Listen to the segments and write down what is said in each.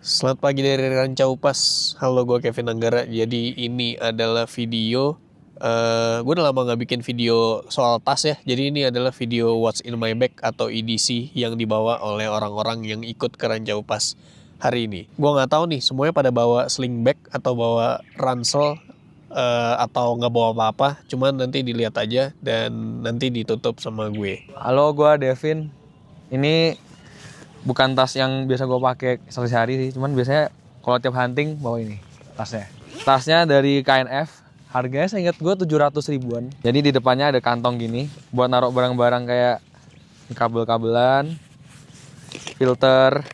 Selamat pagi dari Rancau Pas. Halo, gue Kevin Anggara. Jadi ini adalah video, gue udah lama gak bikin video soal tas ya. Jadi ini adalah video What's in my bag atau EDC yang dibawa oleh orang-orang yang ikut ke Rancau Pas hari ini. Gue gak tahu nih, semuanya pada bawa sling bag atau bawa ransel, atau nggak bawa apa-apa. Cuman nanti dilihat aja dan nanti ditutup sama gue. Halo, gue Devin. Ini bukan tas yang biasa gue pakai sehari-hari sih, cuman biasanya kalau tiap hunting bawa ini tasnya. Tasnya dari KNF, harganya saya ingat gue 700 ribuan. Jadi di depannya ada kantong gini buat naruh barang-barang kayak kabel-kabelan, filter,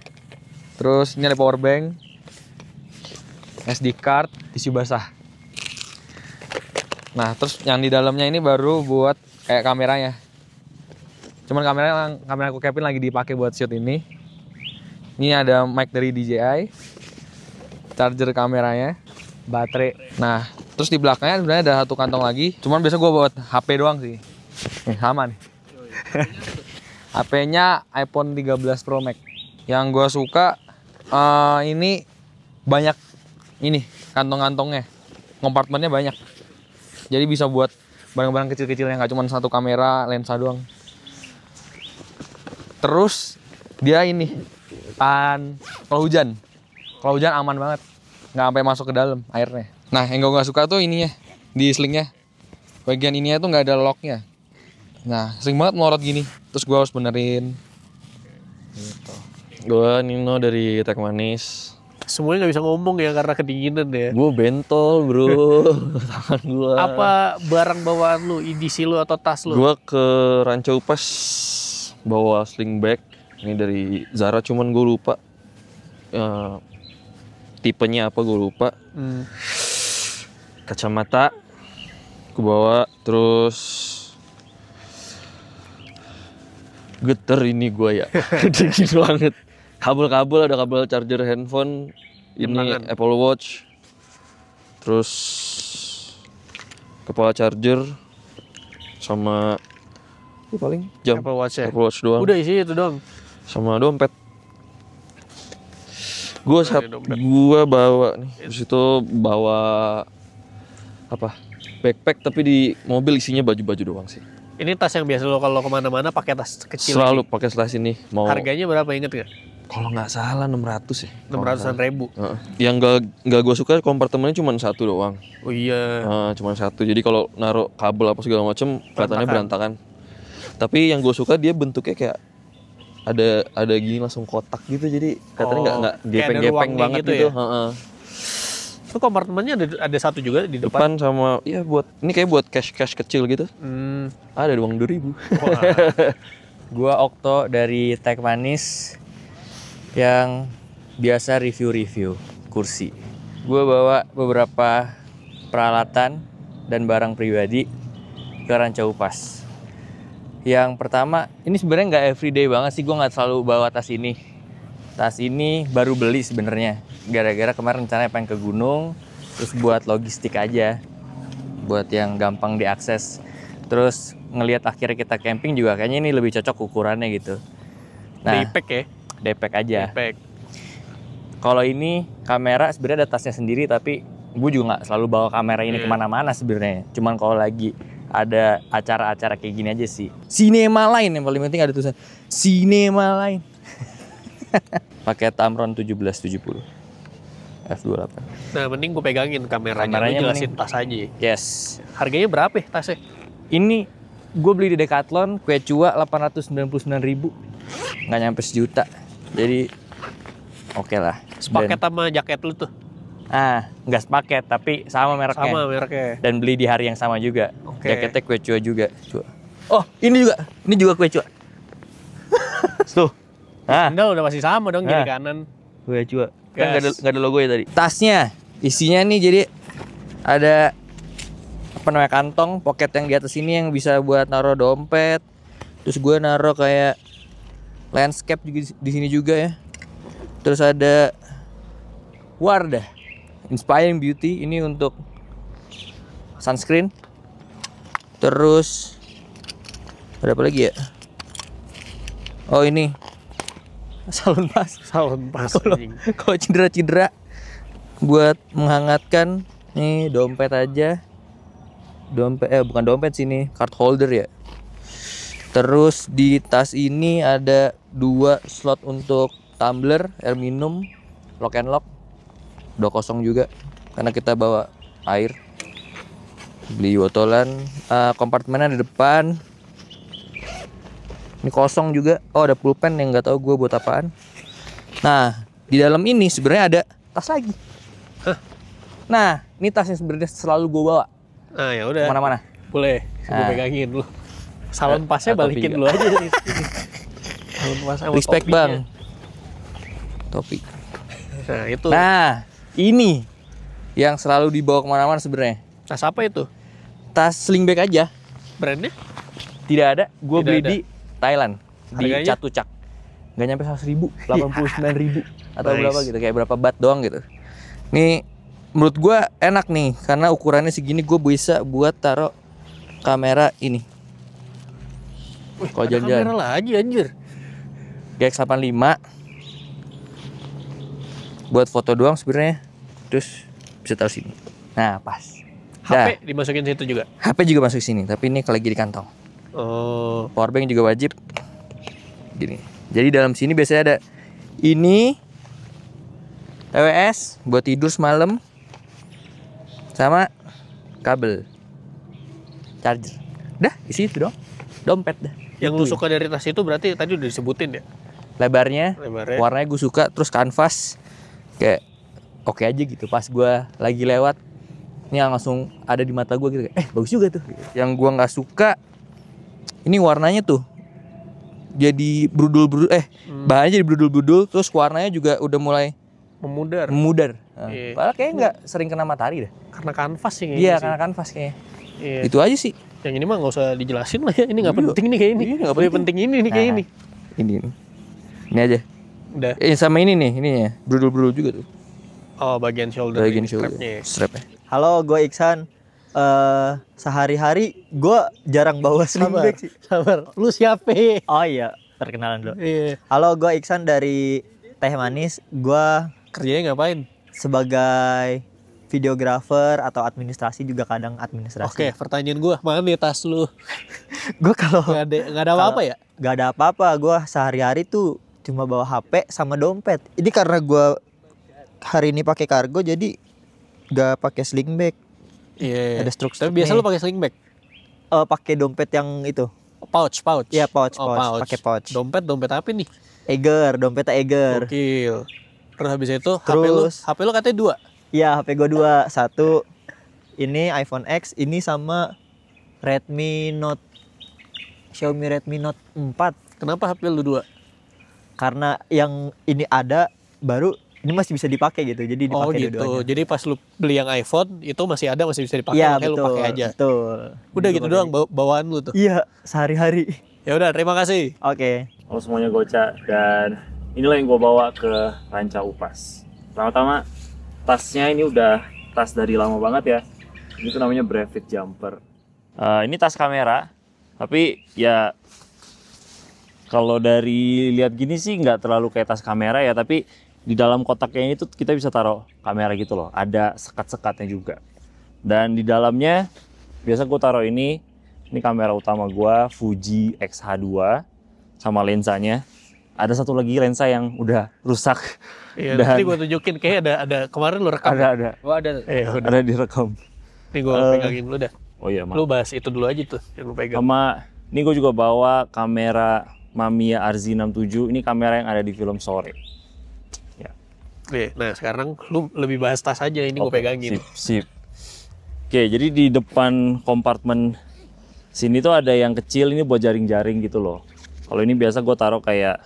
terus ini ada power bank, SD card, tisu basah. Nah, terus yang di dalamnya ini baru buat kayak kameranya. Cuman kamera aku Kevin lagi dipakai buat shoot ini. Ini ada mic dari DJI, charger kameranya, baterai. Nah, terus di belakangnya sebenarnya ada satu kantong lagi. Cuman biasa gue buat HP doang sih. Sama nih. HP-nya iPhone 13 Pro Max. Yang gue suka ini banyak ini kantong-kantongnya, kompartemennya banyak. Jadi bisa buat barang-barang kecil-kecil yang nggak cuma satu kamera, lensa doang. Terus dia ini kalau hujan aman banget, nggak sampai masuk ke dalam airnya. Nah, yang gue nggak suka tuh ininya, di slingnya bagian ininya tuh nggak ada locknya. Nah, sering banget melorot gini, terus gue harus benerin gitu. Gue Nino dari Tech Manis. Semuanya nggak bisa ngomong ya karena kedinginan ya. Gue bentol bro. Tangan gue. Apa barang bawaan lu, EDC lu atau tas lu? Gue ke Rancau Pas bawa sling bag. Ini dari Zara, cuman gue lupa tipenya apa, gue lupa. Kacamata gue bawa, terus geter ini gue ya. Dingin banget. Kabel-kabel, ada kabel charger handphone, ini Apple Watch, terus kepala charger, sama paling jam Apple Watch ya? Apple Watch doang. Udah isi itu dong. Sama dompet. Gue bawa nih. Terus itu bawa apa? Backpack, tapi di mobil isinya baju-baju doang sih. Ini tas yang biasa lo kalau kemana-mana pakai tas kecil. Selalu pakai tas ini. Mau harganya berapa, inget gak? kalau nggak salah 600 ya. 600-an ribu. Yang nggak gue suka kompartemennya cuma satu doang. Oh iya. Cuma satu. Jadi kalau naruh kabel apa segala macem kelihatannya berantakan. Tapi yang gue suka dia bentuknya kayak ada gini langsung kotak gitu, jadi katanya nggak gepeng-gepeng banget gitu. Ya? Itu kompartemennya ada satu juga di depan sama ya buat ini kayak buat cash kecil gitu. Ada uang 2.000. Gua Okto dari Tech Manis yang biasa review kursi. Gua bawa beberapa peralatan dan barang pribadi ke Rancau Pas. Yang pertama, ini sebenarnya nggak everyday banget sih, gue nggak selalu bawa tas ini. Tas ini baru beli sebenarnya, gara-gara kemarin rencananya pengen ke gunung, terus buat logistik aja, buat yang gampang diakses. Terus ngelihat akhirnya kita camping juga kayaknya ini lebih cocok ukurannya gitu. Nah, Daypack ya? Daypack aja. Daypack. Kalau ini kamera sebenarnya ada tasnya sendiri, tapi gue juga nggak selalu bawa kamera ini kemana-mana sebenarnya. Cuman kalau lagi ada acara-acara kayak gini aja sih. Cinema Line yang paling penting ada tulisan Cinema Line. Pakai Tamron 1770 f28. Nah, mending gue pegangin kameranya, lu jelasin tas aja. Yes. Harganya berapa ya tasnya? Ini gue beli di Decathlon, Quechua 899.000. Nggak nyampe sejuta. Jadi oke lah. Sepaket sama jaket lu tuh? Nggak sepaket, tapi sama mereknya. Sama mereknya. Dan beli di hari yang sama juga. Jaketnya Quechua juga. Oh, ini juga Quechua. Tuh. Enggak, udah masih sama dong kiri kanan. Quechua. Kan nggak ada logo ya tadi. Tasnya, isinya nih jadi ada apa namanya, kantong pocket yang di atas ini yang bisa buat naruh dompet. Terus gue naruh kayak landscape juga di sini juga ya. Terus ada Wardah Inspiring Beauty, ini untuk sunscreen. Terus ada apa lagi ya? Oh, ini salon pas. Salon pas. Kalau cedera-cedera buat menghangatkan nih dompet aja. Bukan dompet sini, card holder ya. Terus di tas ini ada 2 slot untuk tumbler, air minum, lock and lock. Udah kosong juga karena kita bawa air. Beli botolan, kompartemennya di depan. Ini kosong juga. Oh, ada pulpen yang nggak tahu gue buat apaan. Nah, di dalam ini sebenarnya ada tas lagi. Nah, ini tas yang sebenarnya selalu gue bawa. Nah, ya udah. Kemana-mana. Boleh, gue pegangin dulu. Salon pasnya balikin dulu aja dari sini. Salon pas sama Respect topinya. bang. Topi. Nah, itu. Nah, ini yang selalu dibawa kemana-mana sebenarnya. Tas apa itu? Tas sling bag aja. Brandnya? Tidak ada. Gue Tidak beli ada. di Thailand. Harganya? Di Catucak. Gak nyampe 100.000, 89.000 atau Nice. berapa gitu, kayak berapa bat doang gitu. Nih menurut gue enak nih karena ukurannya segini, gue bisa buat taruh kamera ini. Kalau Ada jalan-jalan. kamera lagi anjir. GX85 buat foto doang sebenarnya. Terus bisa taruh sini. Nah pas. HP dimasukin situ juga. HP juga masuk sini, tapi ini lagi di kantong. Oh, Powerbank juga wajib. Gini. Jadi dalam sini biasanya ada ini TWS buat tidur semalam, sama kabel charger. Dah, isi itu dong. Dompet dah. yang Itu lu ya. suka dari tas itu berarti tadi udah disebutin ya? Lebarnya, Lebarnya. warnanya gue suka, terus kanvas kayak oke aja gitu. Pas gue lagi lewat, ini yang langsung ada di mata gue gitu. Bagus juga tuh. Yang gue nggak suka, ini warnanya tuh jadi brudul-brudul. Bahannya jadi brudul-brudul, terus warnanya juga udah mulai Memudar. memudar. Nah, Iya. padahal kayaknya nggak sering kena matahari dah. Karena kanvas sih kayaknya. Iya, sih. karena kanvas kayaknya. Iya. Itu aja sih. Yang ini mah nggak usah dijelasin lah ya. Ini nggak Iya. penting nih kayak ini. Iya, nggak Lebih penting. penting ini nih kayak Nah, ini. Ini aja. Udah. Sama ini nih, ininya brudul-brudul juga tuh. Oh, bagian shoulder. Bagian ini, shoulder. strapnya. Strapnya. Halo, gue Iksan. Sehari-hari gue jarang bawa sling Sabar. bag sih. Sabar. Lu siapa? Oh iya, perkenalan dulu. Iya. Halo, gue Iksan dari Teh Manis. Gue Kerjanya ngapain? sebagai videografer atau administrasi, juga kadang Oke, administrasi. pertanyaan gua, mana nih tas lu? Gue kalau Nggak ada apa-apa ya? gak ada apa-apa, gue sehari-hari tuh cuma bawa HP sama dompet. Ini karena gue hari ini pakai kargo, jadi gak pakai sling bag. Iya. Ada struk. Tapi biasa lu pakai sling bag? Pakai dompet yang itu. Pouch. Iya, pouch. Oh, Pakai pouch. Dompet apa nih? Dompetnya Eger. Gokil. Terus habis itu Terus- HP lu katanya 2. Iya, HP gue 2. Satu ini iPhone X, ini sama Xiaomi Redmi Note 4. Kenapa HP lu 2? Karena yang ini ada baru, ini masih bisa dipakai gitu. Jadi Oh dipakai gitu. dua-duanya. Jadi pas lu beli yang iPhone itu masih ada, masih bisa dipakai, Iya, makanya lu betul. pakai aja. Betul. Udah Ini gitu gua doang pakai. bawaan lu tuh. Iya, sehari-hari. Ya udah, terima kasih. Oke. Halo semuanya, Goca, dan inilah yang gue bawa ke Ranca Upas. Pertama-tama, tasnya ini udah tas dari lama banget ya. Ini tuh namanya Brevit Jumper. Ini tas kamera, tapi ya kalau dari lihat gini sih nggak terlalu kayak tas kamera ya, tapi di dalam kotaknya itu kita bisa taruh kamera gitu loh. Ada sekat-sekatnya juga. Dan di dalamnya biasa gue taruh ini kamera utama gue, Fuji X-H2 sama lensanya. Ada satu lagi lensa yang udah rusak. Iya, Dan- nanti gua tunjukin kayak ada kemarin lu rekam. Ada. Oh ada. Udah. Ada direkam. Nih gua pegangin dulu dah. Oh iya, Lu bahas itu dulu aja tuh yang lu pegang. Sama ini gue juga bawa kamera Mamiya RZ67. Ini kamera yang ada di film Sore. Nih, nah sekarang lu lebih bahas tas aja, ini gua Oke, pegangin. Sip. Oke, jadi di depan kompartemen sini tuh ada yang kecil, ini buat jaring-jaring gitu loh. Kalau ini biasa gue taruh kayak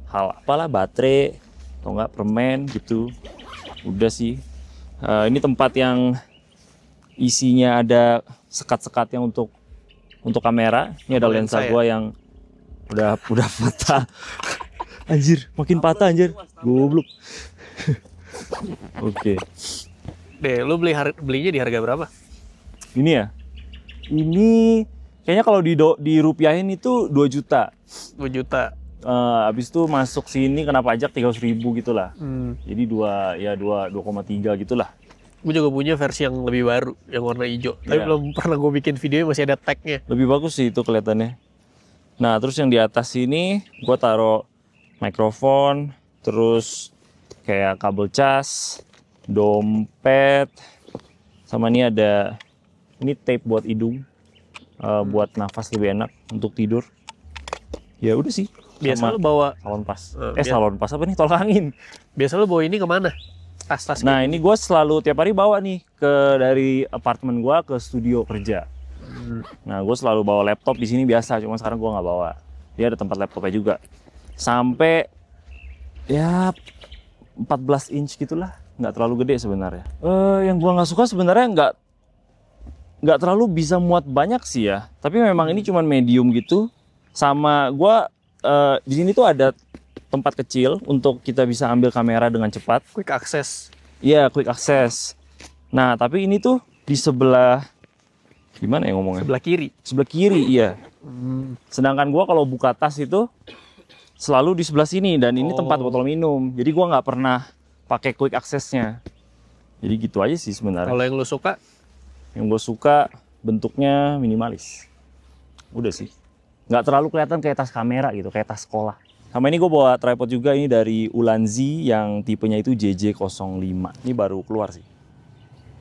hal apalah, baterai atau enggak permen gitu. Udah sih. Ini tempat yang isinya ada sekat-sekatnya untuk kamera. Ini ada Lensa lensa ya? gue yang udah patah. Anjir, makin patah anjir. Goblok. Oke. Deh, lu belinya di harga berapa? Ini ya. Ini kayaknya kalau dirupiahin itu 2 juta. 2 juta. Habis itu masuk sini kena pajak 300.000 gitulah. Jadi 2,3 gitulah. Gue juga punya versi yang lebih baru, yang warna hijau. Tapi Iya. belum pernah gue bikin video, masih ada tagnya. Lebih bagus sih itu kelihatannya. Nah, terus yang di atas sini gua taruh mikrofon, terus kayak kabel cas, dompet, sama ini ada ini tape buat hidung, buat nafas lebih enak untuk tidur. Ya udah sih. Biasa Sama lu bawa, salon pas. biasa- Salon pas apa nih? Tolak angin. biasa lu bawa ini kemana? Tas-tas Nah, ini gue selalu tiap hari bawa nih dari apartemen gua ke studio kerja. Nah, gue selalu bawa laptop di sini biasa, cuma sekarang gua nggak bawa. Dia ada tempat laptopnya juga. Sampai ya 14 inch gitulah, nggak terlalu gede sebenarnya. Yang gua nggak suka sebenarnya nggak terlalu bisa muat banyak sih ya. Tapi memang ini cuman medium gitu. Sama gua di sini tuh ada tempat kecil untuk kita bisa ambil kamera dengan cepat. quick access. Iya, quick access. Nah, tapi ini tuh di sebelah gimana ya ngomongnya? Sebelah kiri. Sebelah kiri, iya. Sedangkan gua kalau buka tas itu selalu di sebelah sini dan ini tempat botol minum. Jadi gua nggak pernah pakai quick accessnya. Jadi gitu aja sih sebenarnya. Kalau yang lu suka, Yang gue suka bentuknya minimalis. Udah sih. Nggak terlalu kelihatan kayak tas kamera gitu, kayak tas sekolah. Sama ini gue bawa tripod juga, ini dari Ulanzi yang tipenya itu JJ05. Ini baru keluar sih.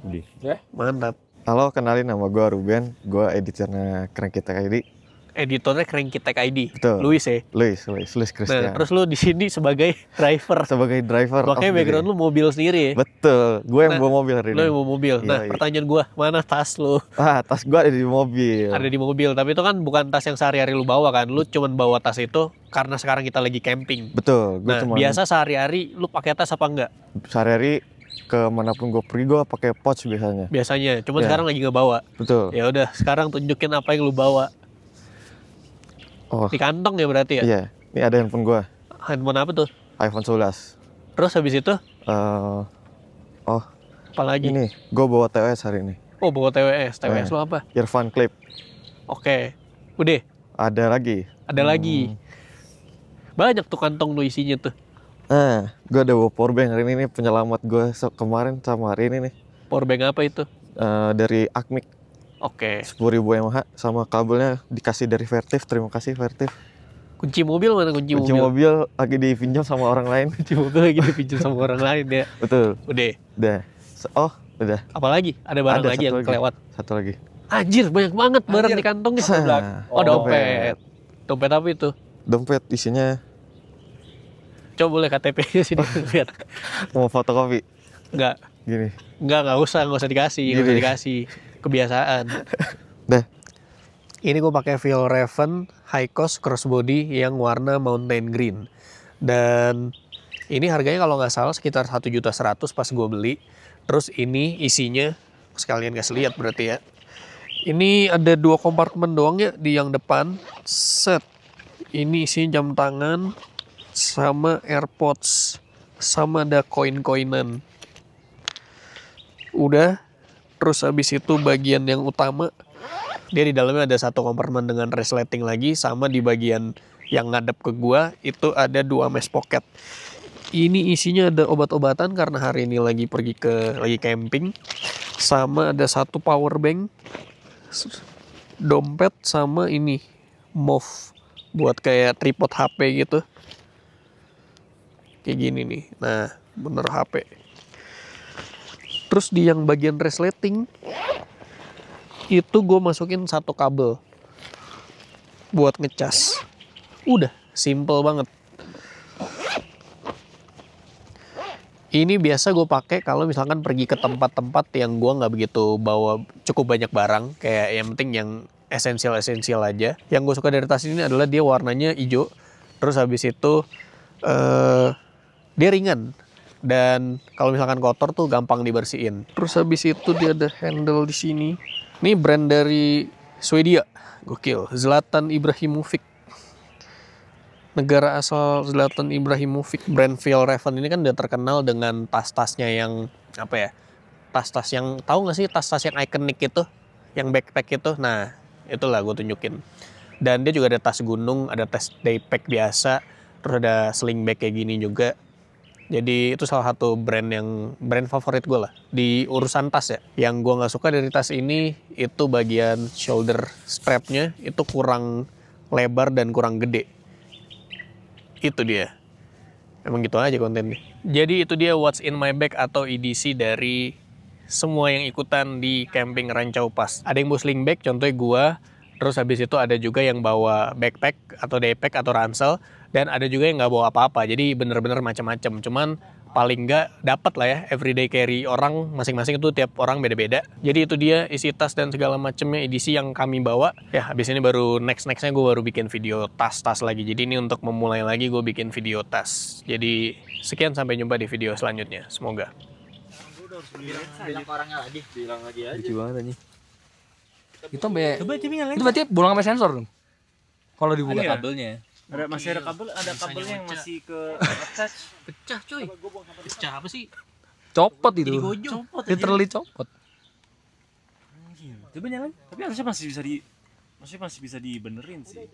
Udah. mantap. Halo, kenalin nama gue Ruben. Gue editornya Cranky Tech ID. Editornya Cranky Tech ID. Betul. Luis ya. Luis Nah, Christian. terus lu di sini sebagai driver. Sebagai driver. Makanya background lu mobil sendiri ya. Betul. Gue yang Nah, bawa mobil hari Lu ini. yang mau mobil. Iya, Nah, iya. pertanyaan gua, mana tas lu? Tas gue ada di mobil. Ada di mobil, tapi itu kan bukan tas yang sehari-hari lu bawa kan. Lu cuman bawa tas itu karena sekarang kita lagi camping. Betul. Gue Nah, cuma biasa sehari-hari lu pakai tas apa enggak? sehari-hari ke manapun gue pergi gue pakai pouch biasanya. Biasanya, cuman Ya. sekarang lagi nggak bawa. Betul. Ya udah, sekarang tunjukin apa yang lu bawa. Oh Di kantong ya berarti ya? iya. Ini ada handphone gue. Handphone apa tuh? iPhone 11. Terus habis itu Oh apa lagi? ini gue bawa TWS hari ini. Oh, bawa TWS. TWS lu apa? Earphone clip. Oke. Udah, Ada lagi. ada lagi. Banyak tuh kantong lu isinya tuh. Gue ada bawa powerbank hari ini nih, penyelamat gue kemarin sama hari ini nih. Powerbank apa itu? Dari Acmic Oke. 10.000 mAh sama kabelnya dikasih dari Vertiv. Terima kasih Vertiv. Kunci mobil mana kunci, Kunci mobil lagi dipinjam sama orang lain. Kunci mobil lagi dipinjam sama orang lain ya. Betul. Udah. Udah. Udah. Apa lagi? Ada barang Ada lagi satu yang lagi. kelewat. Satu lagi. Anjir, banyak banget barang di kantongnya. Oh, dompet. Dompet apa itu? Dompet isinya Coba boleh KTP-nya sini lihat. mau fotokopi. Enggak. Gini. Enggak usah dikasih, nggak usah Gini. dikasih. Kebiasaan. Dah. Ini gue pakai Fjallraven High Coast Crossbody yang warna mountain green. Dan ini harganya kalau nggak salah sekitar 1.100.000 pas gue beli. Terus ini isinya sekalian kasih lihat berarti ya. Ini ada 2 kompartemen doang ya di yang depan. Set. Ini isinya jam tangan sama AirPods sama ada koin-koinan. Udah. Terus habis itu bagian yang utama dia di dalamnya ada 1 kompartemen dengan resleting lagi, sama di bagian yang ngadep ke gua itu ada 2 mesh pocket. Ini isinya ada obat-obatan karena hari ini lagi lagi camping, sama ada 1 power bank, dompet sama ini mount buat kayak tripod HP gitu. Kayak gini nih. Nah, bener HP. Terus di yang bagian resleting itu gue masukin 1 kabel buat ngecas. Udah, simple banget. Ini biasa gue pakai kalau misalkan pergi ke tempat-tempat yang gue nggak begitu bawa cukup banyak barang, kayak yang penting yang esensial aja. Yang gue suka dari tas ini adalah dia warnanya hijau. Terus habis itu dia ringan. Dan kalau misalkan kotor tuh gampang dibersihin. Terus habis itu dia ada handle di sini. Ini brand dari Swedia. Gokil. Zlatan Ibrahimovic. Negara asal Zlatan Ibrahimovic. Brand Fjallraven ini kan udah terkenal dengan tas-tasnya yang apa ya? Tas-tas yang tahu nggak sih tas-tas yang ikonik itu, yang backpack itu. Nah, itulah gue tunjukin. Dan dia juga ada tas gunung, ada tas daypack biasa, terus ada sling bag kayak gini juga. Jadi itu salah satu brand favorit gue lah di urusan tas ya. Yang gue nggak suka dari tas ini itu bagian shoulder strapnya itu kurang lebar dan kurang gede. Itu dia. Emang gitu aja kontennya. Jadi itu dia what's in my bag atau EDC dari semua yang ikutan di camping Rancau Pas. Ada yang bawa sling bag, contohnya gue. Terus habis itu ada juga yang bawa backpack atau daypack atau ransel. Dan ada juga yang nggak bawa apa-apa, jadi bener-bener macam-macam. Cuman paling nggak dapat lah ya everyday carry orang masing-masing itu tiap orang beda-beda. Jadi itu dia isi tas dan segala macamnya edisi yang kami bawa. Ya habis ini baru nextnya gue baru bikin video tas-tas lagi. Jadi ini untuk memulai lagi gue bikin video tas. Jadi sekian, sampai jumpa di video selanjutnya. Semoga. Lucu banget anjing. Itu sampai itu berarti bolong sampai sensor dong. Kalau dibuka kabelnya. Masih ada kabelnya yang masih ke attach. Pecah coy. Pecah apa sih? Copot itu. Copot aja. Literally copot. Coba nyalain. Tapi harusnya masih bisa dibenerin sih.